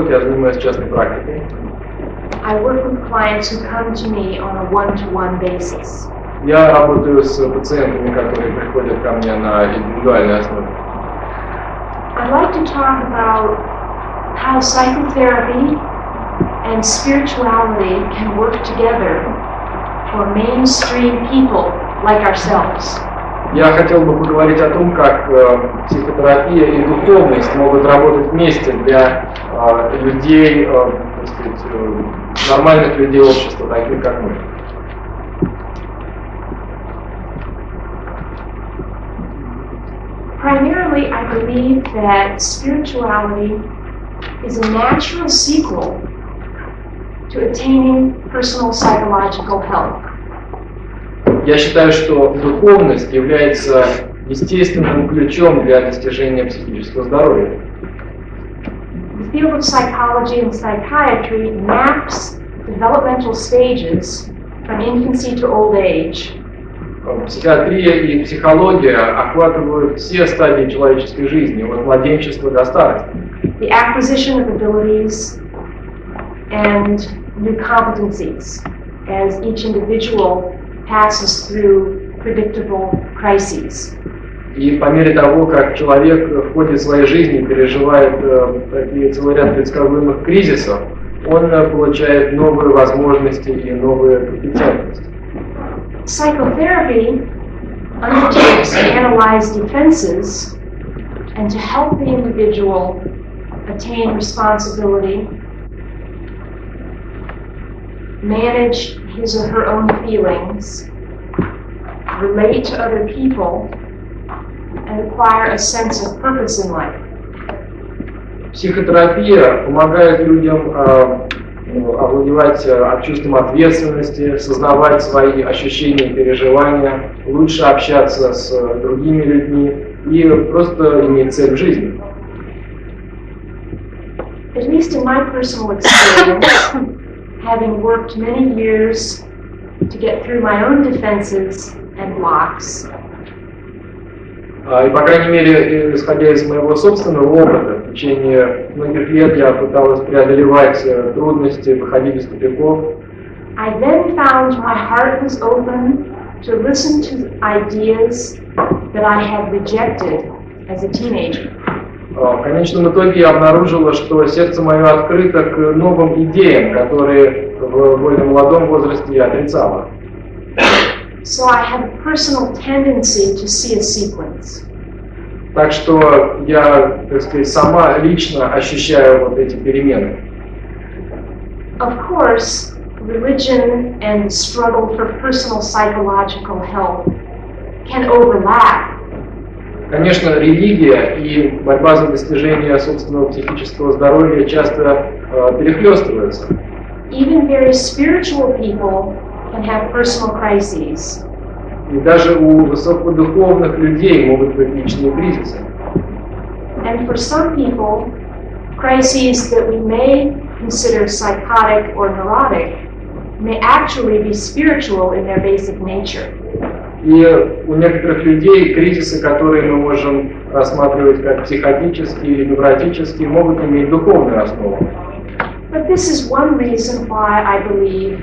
работе я занимаюсь частной практикой. I work with clients who come to me on a one-to-one basis. Я работаю с пациентами, которые приходят ко мне на индивидуальной основе. I'd like to talk about how psychotherapy and spirituality can work together for mainstream people like ourselves. Я хотел бы поговорить о том, как психотерапия и духовность могут работать вместе для людей, так сказать, нормальных людей общества, таких как мы. Primarily, I believe that spirituality is a natural sequel to attaining personal psychological health. Я считаю, что духовность является естественным ключом для достижения психического здоровья. The field of psychology and psychiatry maps developmental stages from infancy to old age. Психиатрия и психология охватывают все стадии человеческой жизни, от младенчества до старости. The acquisition of abilities and new competencies as each individual passes through predictable crises. И по мере того, как человек в ходе своей жизни переживает такие целый ряд предсказуемых кризисов, он получает новые возможности и новые компетентности. Psychotherapy undertakes to analyze defenses and to help the individual attain responsibility, manage his or her own feelings, relate to other people, and acquire a sense of purpose in life. Психотерапия помогает людям овладевать чувством ответственности, сознавать свои ощущения и переживания, лучше общаться с другими людьми и просто иметь цель в жизни. At least in my personal experience, having worked many years to get through my own defenses and blocks, И, по крайней мере, исходя из моего собственного опыта, в течение многих лет я пыталась преодолевать трудности, выходить из тупиков. I then found my heart was open to listen to ideas that I had rejected as a teenager. В конечном итоге я обнаружила, что сердце мое открыто к новым идеям, которые в более молодом возрасте я отрицала. So I have a personal tendency to see a sequence. Так что я, так сказать, сама лично ощущаю вот эти перемены. Of course, religion and struggle for personal psychological health can overlap. Конечно, религия и борьба за достижение собственного психического здоровья часто перехлестываются. Even very spiritual people can have personal crises. И даже у высокодуховных людей могут быть личные кризисы. And for some people, crises that we may consider psychotic or neurotic may actually be spiritual in their basic nature. И у некоторых людей кризисы, которые мы можем рассматривать как психотические или невротические, могут иметь духовную основу. But this is one reason why I believe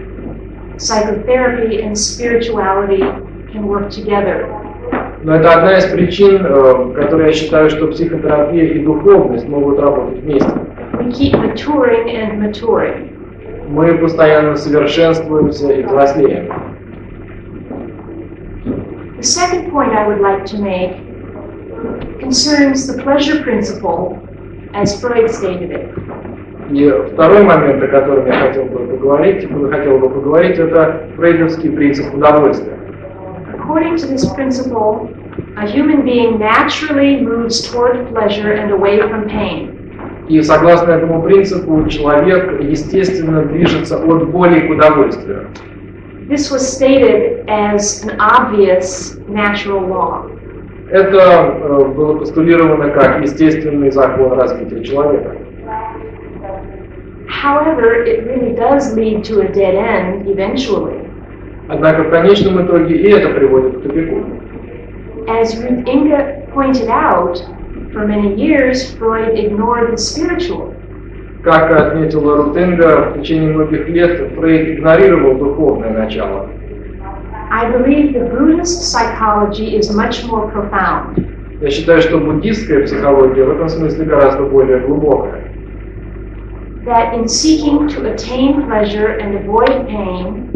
psychotherapy and spirituality can work together. Но это одна из причин, которой я считаю, что психотерапия и духовность могут работать вместе. We keep maturing and maturing. Мы постоянно совершенствуемся и взрослеем. The second point I would like to make concerns the pleasure principle, as Freud stated it. И второй момент, о котором я хотел бы поговорить, это фрейдовский принцип удовольствия. According to this principle, a human being naturally moves toward pleasure and away from pain. И согласно этому принципу, человек естественно движется от боли к удовольствию. This was stated as an obvious natural law. Это было постулировано как естественный закон развития человека. However, it really does lead to a dead end eventually. Однако в конечном итоге и это приводит к тупику. As Ruth Inge pointed out, for many years Freud ignored the spiritual. Как отметила Рутенга, в течение многих лет Фрейд игнорировал духовное начало. I believe the Buddhist psychology is much more profound. Я считаю, что буддистская психология в этом смысле гораздо более глубокая. That in seeking to attain pleasure and avoid pain,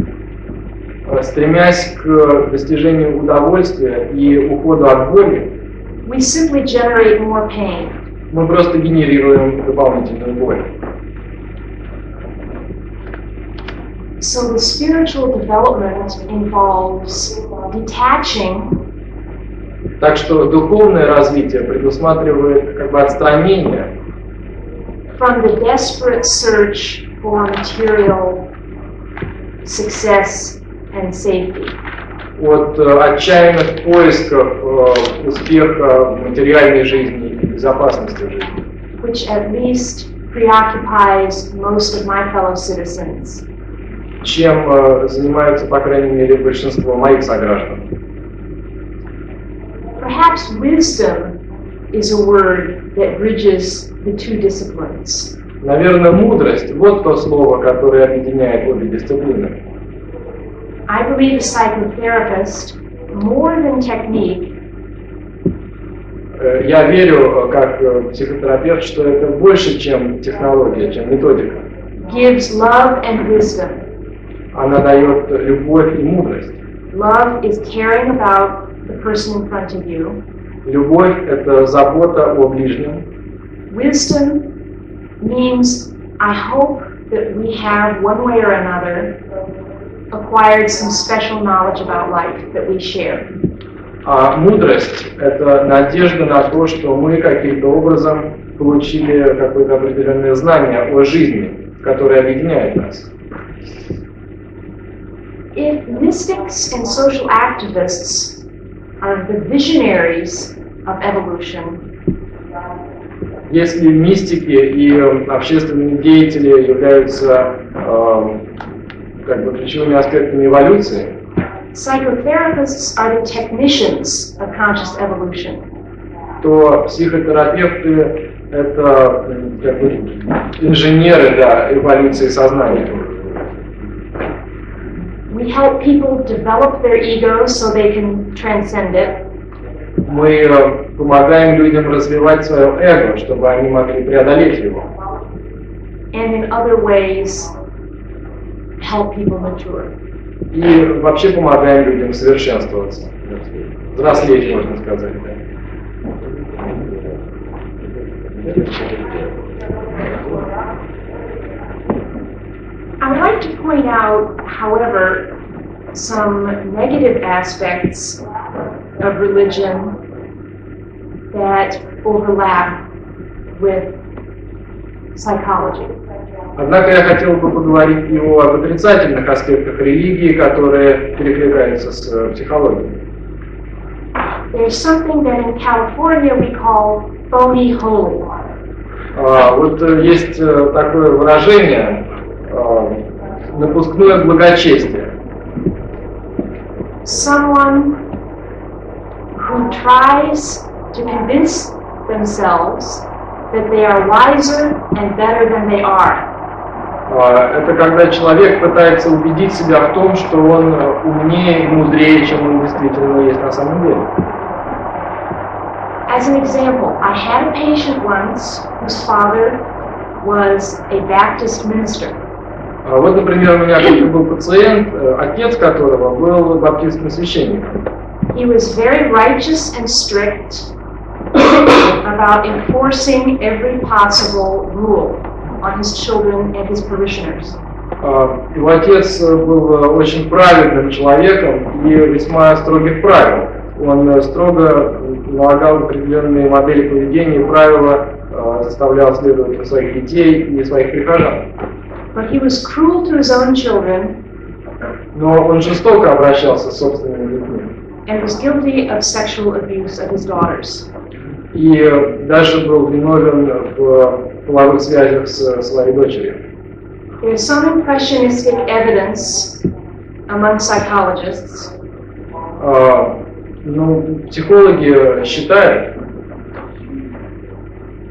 стремясь к достижению удовольствия и уходу от боли, we simply generate more pain. мы просто генерируем дополнительную боль. So the spiritual development involves detaching Так что духовное развитие предусматривает как бы отстранение from the desperate search for material success and safety. от отчаянных поисков успеха в материальной жизни и безопасности в жизни, Which at least preoccupies most of my fellow citizens. чем занимаются, по крайней мере, большинство моих сограждан. Perhaps wisdom is a word that bridges the two disciplines. Наверное, мудрость – вот то слово, которое объединяет обе дисциплины. I believe a psychotherapist, more than technique, Я верю, как психотерапевт, что это больше, чем технология, чем методика. gives love and wisdom. Она дает любовь и мудрость. Love is caring about the person in front of you. Любовь – это забота о ближнем. Wisdom means I hope that we have, one way or another, acquired some special knowledge about life that we share. А мудрость – это надежда на то, что мы каким-то образом получили какое-то определенное знание о жизни, которое объединяет нас. If mystics and social activists are the visionaries of evolution, Если мистики и общественные деятели являются как бы ключевыми аспектами эволюции, psychotherapists are the technicians of conscious evolution. то психотерапевты – это как бы инженеры, да, эволюции сознания. We help people develop their egos so they can transcend it. Мы помогаем людям развивать свое эго, чтобы они могли преодолеть его. And in other ways, help people mature. И вообще помогаем людям совершенствоваться, взрослеть, можно сказать. Да. I would like to point out, however, some negative aspects of religion that overlap with psychology. Однако я хотел бы поговорить и об отрицательных аспектах религии, которые перекликаются с психологией. There's something that in California we call phony holy. Вот есть такое выражение напускное благочестие. Someone who tries to convince themselves that they are wiser and better than they are. Это когда человек пытается убедить себя в том, что он умнее и мудрее, чем он действительно есть на самом деле. As an example, I had a patient once whose father was a Baptist minister. Вот, например, у меня как-то был пациент, отец которого был баптистским священником. He was very righteous and strict about enforcing every possible rule on his children and his parishioners. Его отец был очень праведным человеком и весьма строгих правил. Он строго налагал определенные модели поведения и правила, заставлял следовать у своих детей и своих прихожан. But he was cruel to his own children. Но он жестоко обращался с собственными детьми. And was guilty of sexual abuse of his daughters. И даже был виновен в половых связях с своей дочерью. There's some impressionistic evidence among psychologists Психологи считают,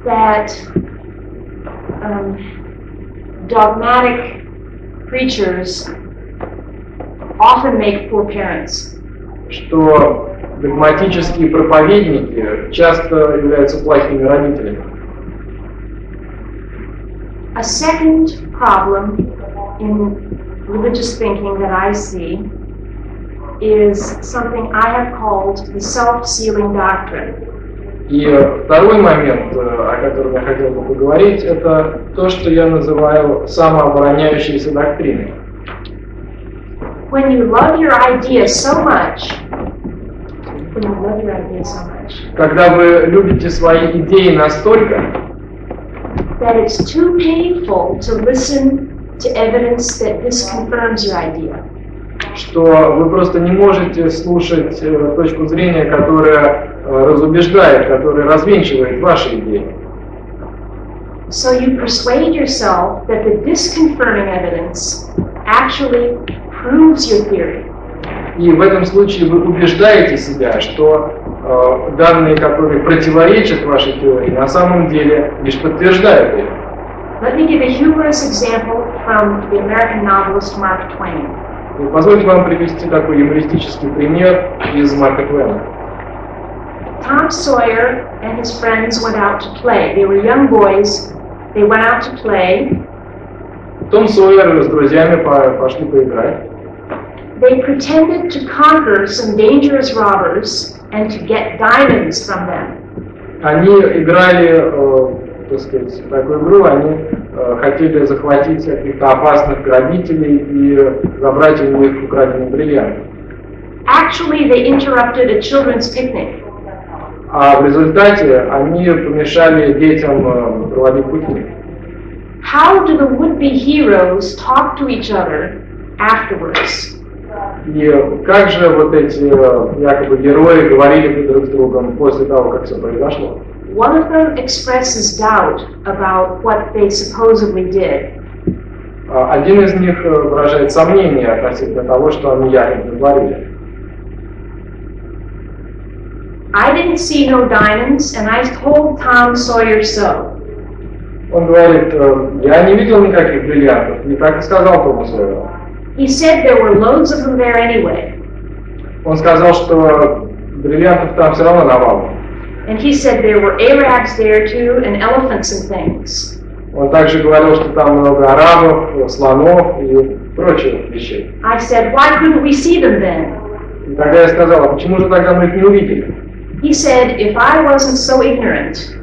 that dogmatic preachers often make poor parents. Что догматические проповедники часто являются плохими родителями. A second problem in religious thinking that I see is something I have called the self-sealing doctrine. И второй момент, о котором я хотел бы поговорить, это то, что я называю самообороняющейся доктриной. When you love your idea so much, когда вы любите свои идеи настолько, that it's too painful to listen to evidence that disconfirms your idea. Что вы просто не можете слушать точку зрения, которая разубеждает, которая развенчивает ваши идеи. So you persuade yourself that the disconfirming evidence actually proves your theory. И в этом случае вы убеждаете себя, что данные, которые противоречат вашей теории, на самом деле лишь подтверждают ее. Let me give a humorous example from the American novelist Mark Twain. Позвольте вам привести такой юмористический пример из Марка Твена. Tom Sawyer and his friends went out to play. They were young boys. They went out to play. Том Сойер с друзьями пошли поиграть. They pretended to conquer some dangerous robbers and to get diamonds from them. Они играли, так сказать, в такую игру, они хотели захватить каких-то опасных грабителей и забрать у них украденные бриллианты. Actually, they interrupted a children's picnic. А в результате они помешали детям проводить пикник. How do the would-be heroes talk to each other afterwards? И как же вот эти якобы герои говорили друг с другом после того, как все произошло? One of them expresses doubt about what they supposedly did. Один из них выражает сомнение относительно того, что они якобы творили. I didn't see no diamonds, and I told Tom Sawyer so. Он говорит, я не видел никаких бриллиантов, и так и сказал Тому Сойеру. He said there were loads of them there anyway. Он сказал, что бриллиантов там все равно навалом. And he said there were Arabs there too, and elephants and things. Он также говорил, что там много арабов, слонов и прочих вещей. I said, why couldn't we see them then? И тогда я сказал, а почему же тогда мы их не увидели? He said, if I wasn't so ignorant,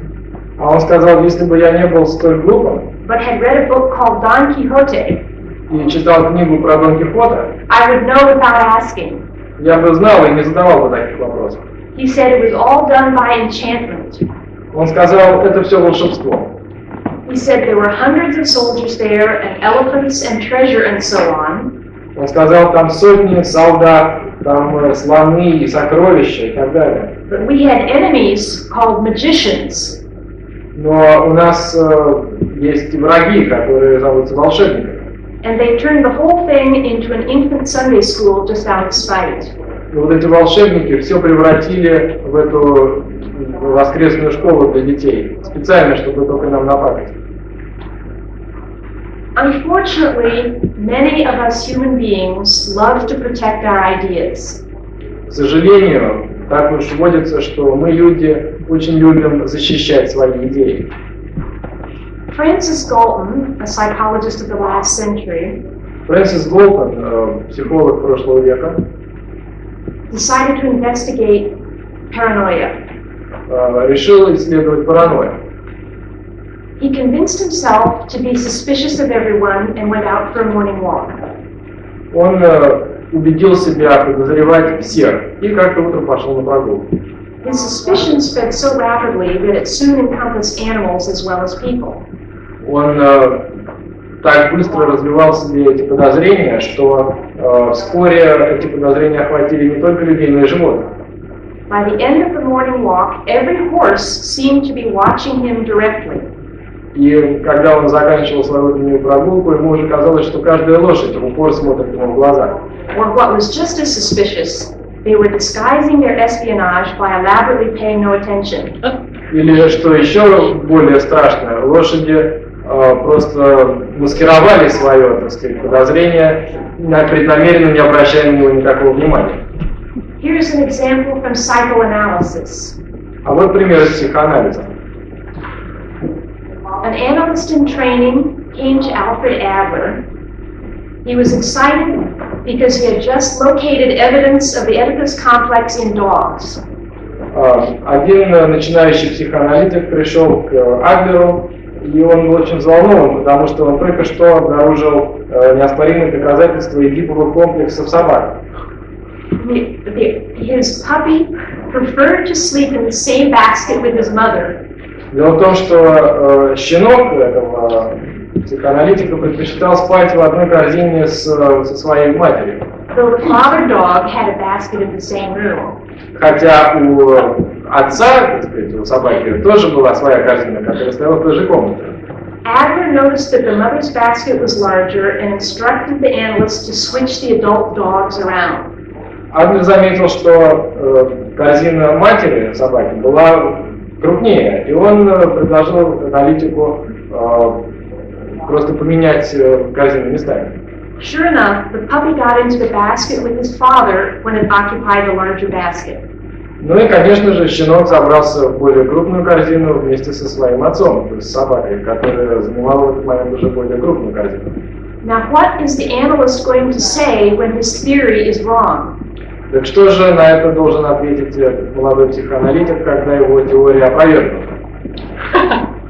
А он сказал, если бы я не был столь глупым but had read a book called Don Quixote, и читал книгу про Дон Кихота, I would know without asking. я бы знал и не задавал бы таких вопросов. He said it was all done by enchantment. Он сказал, это все волшебство. He said there were hundreds of soldiers there, and elephants and treasure and so on. Он сказал, там сотни солдат, там слоны и сокровища и так далее. But we had enemies called magicians. Но у нас есть враги, которые зовутся волшебниками. And they turned the whole thing into an infant Sunday school just out of spite. И вот эти волшебники все превратили в эту воскресную школу для детей, специально, чтобы только нам напакать. Unfortunately, many of us human beings love to protect our ideas. К сожалению, так уж водится, что мы, люди, очень любим защищать свои идеи. Francis Galton, a psychologist of the last century, Фрэнсис Галтон, психолог прошлого века, decided to investigate paranoia. решил исследовать паранойю. He convinced himself to be suspicious of everyone and went out for a morning walk. Он убедил себя подозревать всех и как-то утром пошел на прогулку. His suspicion spread so rapidly that it soon encompassed animals as well as people. Он так быстро развивал в себе эти подозрения, что вскоре эти подозрения охватили не только людей, но и животных. By the end of the morning walk, every horse seemed to be watching him directly. И когда он заканчивал свою утреннюю прогулку, ему уже казалось, что каждая лошадь в упор смотрит ему в глаза. Or what was just as suspicious, they were disguising their espionage by elaborately paying no attention. Или, что еще более страшно, лошади просто маскировали свое, так сказать, подозрение, преднамеренно не обращая на него никакого внимания. Here's an example from psychoanalysis. А вот пример из психоанализа. An analyst in training came to Alfred Adler. He was excited because he had just located evidence of the Oedipus complex in dogs. Один начинающий психоаналитик пришел к Адлеру, и он был очень взволнован, потому что он только что обнаружил неоспоримые доказательства эдиповых комплексов собак. His puppy preferred to sleep in the same basket with his mother. Дело в том, что щенок этого психоаналитика предпочитал спать в одной корзине со своей матерью. Though the father dog had a basket in the same room. Хотя у отца, так сказать, у собаки тоже была своя корзина, которая стояла в той же комнате. Adler noticed that the mother's basket was larger and instructed the analyst to switch the adult dogs around. Адлер заметил, что корзина матери собаки была крупнее, и он предложил аналитику просто поменять корзины местами. Sure enough, the puppy got into the basket with his father when it occupied the larger basket. Ну и, конечно же, щенок забрался в более крупную корзину вместе со своим отцом, то есть с собакой, которая занимала в этот момент уже более крупную корзину. Now, what is the analyst going to say when his theory is wrong? Так что же на это должен ответить этот молодой психоаналитик, когда его теория опровергнута?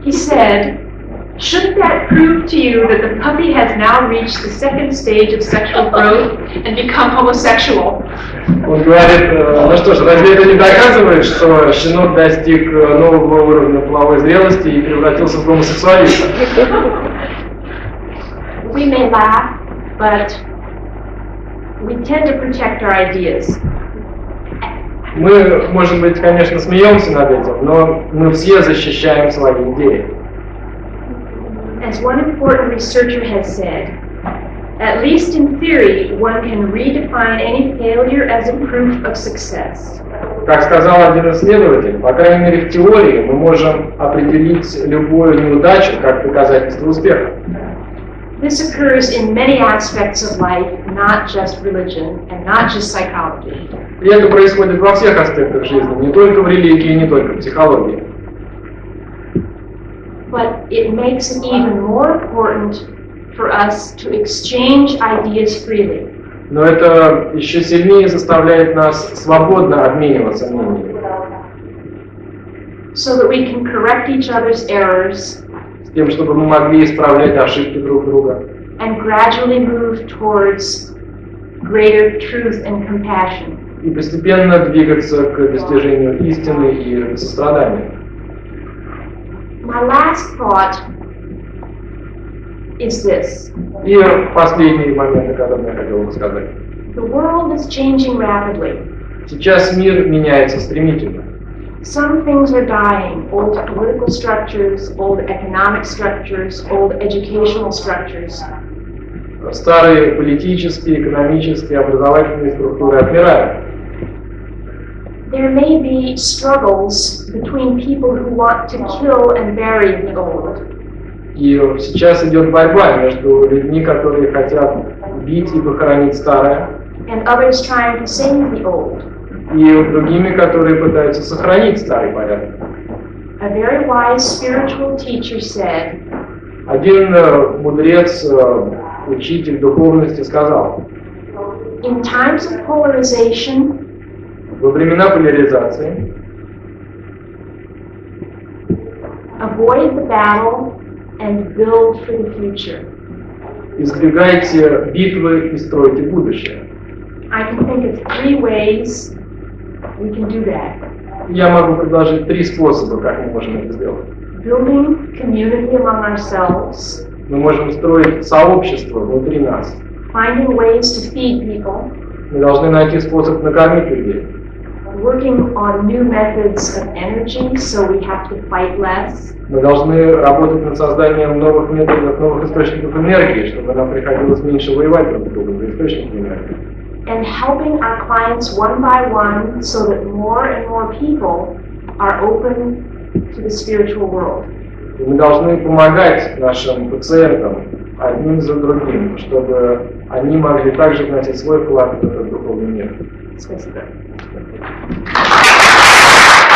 He said, shouldn't that prove to you that the puppy has now reached the second stage of sexual growth and become homosexual? Он говорит, ну что ж, разве это не доказывает, что щенок достиг нового уровня половой зрелости и превратился в гомосексуалиста? We may laugh, but we tend to protect our ideas. Мы, может быть, конечно, смеемся над этим, но мы все защищаем свои идеи. As one important researcher has said, at least in theory, one can redefine any failure as a proof of success. Как сказал один исследователь, по крайней мере в теории мы можем определить любую неудачу как доказательство успеха. This occurs in many aspects of life, not just religion and not just psychology. И это происходит во всех аспектах жизни, не только в религии, не только в психологии. But it makes it even more important for us to exchange ideas freely. Но это еще сильнее заставляет нас свободно обмениваться мнениями. So that we can correct each other's errors. С тем, чтобы мы могли исправлять ошибки друг друга. And gradually move towards greater truth and compassion. И постепенно двигаться к достижению истины и сострадания. My last thought is this. И последний момент, о котором я хотел бы сказать. The world is changing rapidly. Сейчас мир меняется стремительно. Some things are dying, old political structures, old economic structures, old educational structures. Старые политические, экономические, образовательные структуры отмирают. There may be struggles between people who want to kill and bury the old. И сейчас идет борьба между людьми, которые хотят убить и похоронить старое, And others trying to save the old. и другими, которые пытаются сохранить старый порядок. A very wise spiritual teacher said, Один мудрец, учитель духовности сказал, in times of polarization, во времена поляризации avoid the battle and build for the future. избегайте битвы и стройте будущее. I can think of 3 ways we can do that. Я могу предложить 3 способа, как мы можем это сделать. Building community among ourselves, Мы можем строить сообщество внутри нас. finding ways to feed people, Мы должны найти способ накормить людей. working on new methods of energy so we have to fight less, Мы должны работать над созданием новых методов, новых источников энергии, чтобы нам приходилось меньше воевать друг с другом за источники энергии. and helping our clients one by one so that more and more people are open to the spiritual world. И мы должны помогать нашим пациентам одним за другим, чтобы они могли также вносить свой вклад в этот духовный мир. Спасибо.